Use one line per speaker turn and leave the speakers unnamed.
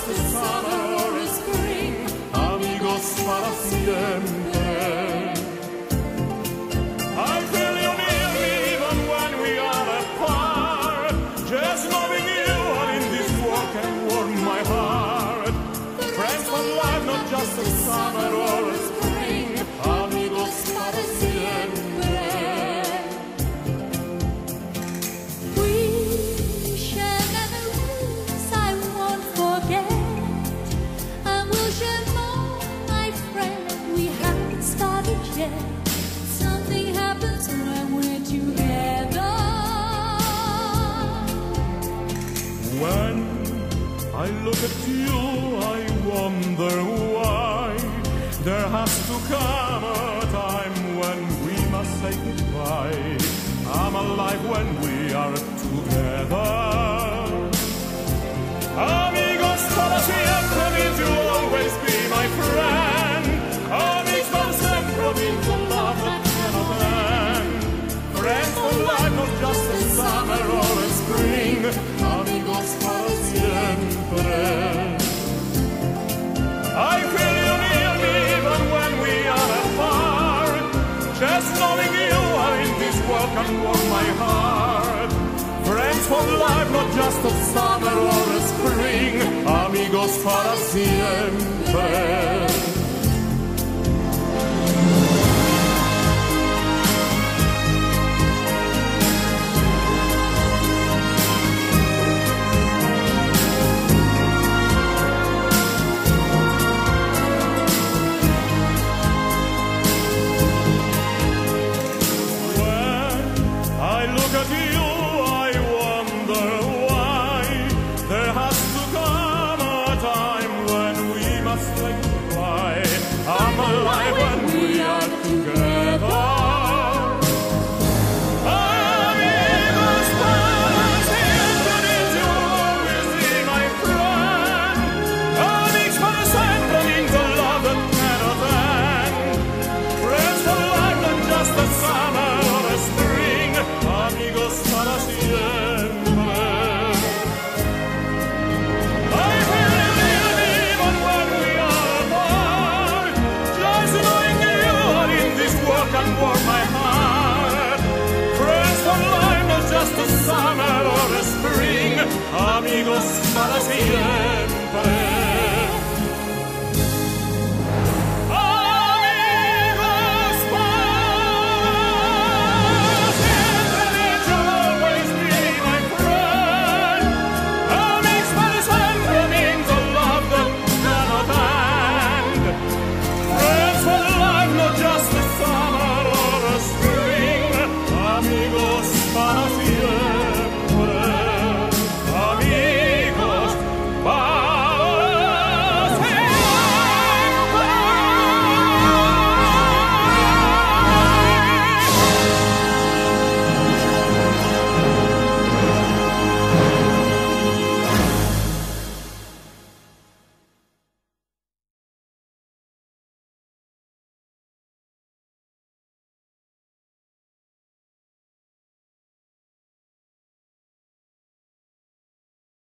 just a summer or a spring. Amigos para siempre. I feel you near me even when we are apart. Just loving you and in this world can warm my heart. Friends for life, not just a summer or a spring. Amigos para siempre.
We share memories I won't forget, and we'll share more, my friend. We haven't started yet. Something happens when we're together.
When I look at you, I wonder why there has to come a time when we must say goodbye. I'm alive when we are together. Amigos para siempre means you'll always be my friend. Amigos para siempre means a love that cannot end. Friends for life, not just a summer or a spring. Amigos para siempre. I feel you near me even when we are apart. Just knowing you are in this world can warm my heart. Friends for life, not just a summer or a spring. Amigos para siempre. I look at you, I wonder why there has to come a time when we must say goodbye. I'm alive when we are together. Amigos para siempre means you'll always be my friend. Amigos para siempre means a love that cannot end. Friends for life, not just a summer or a spring. Amigos para siempre. I feel you even when we are apart. Just knowing you are in this world can warm my heart. Friends for life, not just a summer or a spring. Amigos para siempre. Para